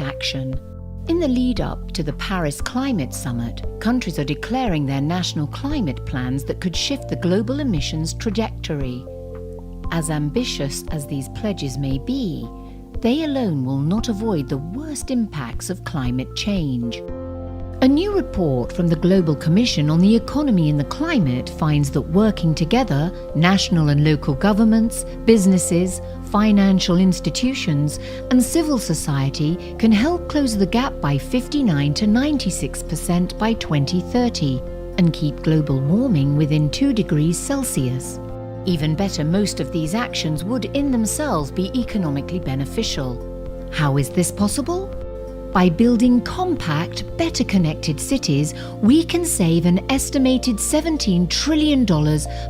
action. In the lead-up to the Paris Climate Summit, countries are declaring their national climate plans that could shift the global emissions trajectory. As ambitious as these pledges may be, they alone will not avoid the worst impacts of climate change. A new report from the Global Commission on the Economy and the Climate finds that working together, national and local governments, businesses, financial institutions, and civil society can help close the gap by 59 to 96% by 2030 and keep global warming within 2 degrees Celsius. Even better, most of these actions would in themselves be economically beneficial. How is this possible? By building compact, better connected cities, we can save an estimated $17 trillion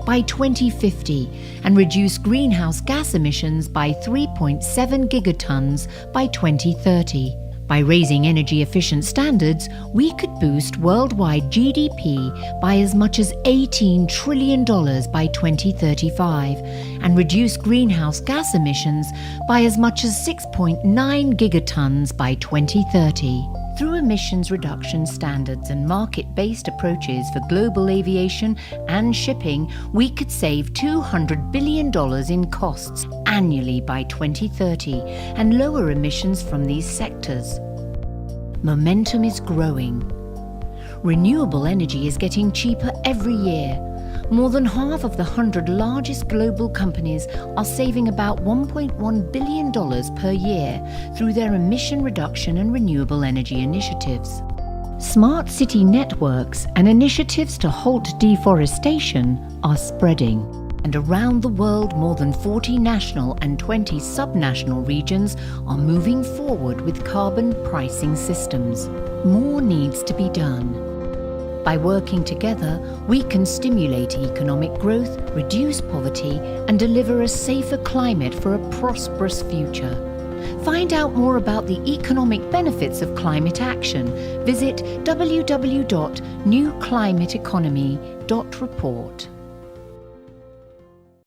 by 2050 and reduce greenhouse gas emissions by 3.7 gigatons by 2030. By raising energy-efficient standards, we could boost worldwide GDP by as much as $18 trillion by 2035 and reduce greenhouse gas emissions by as much as 6.9 gigatons by 2030. Through emissions reduction standards and market-based approaches for global aviation and shipping, we could save $200 billion in costs annually by 2030 and lower emissions from these sectors. Momentum is growing. Renewable energy is getting cheaper every year. More than half of the 100 largest global companies are saving about $1.1 billion per year through their emission reduction and renewable energy initiatives. Smart city networks and initiatives to halt deforestation are spreading. And around the world, more than 40 national and 20 subnational regions are moving forward with carbon pricing systems. More needs to be done. By working together, we can stimulate economic growth, reduce poverty, and deliver a safer climate for a prosperous future. Find out more about the economic benefits of climate action. Visit www.newclimateeconomy.report.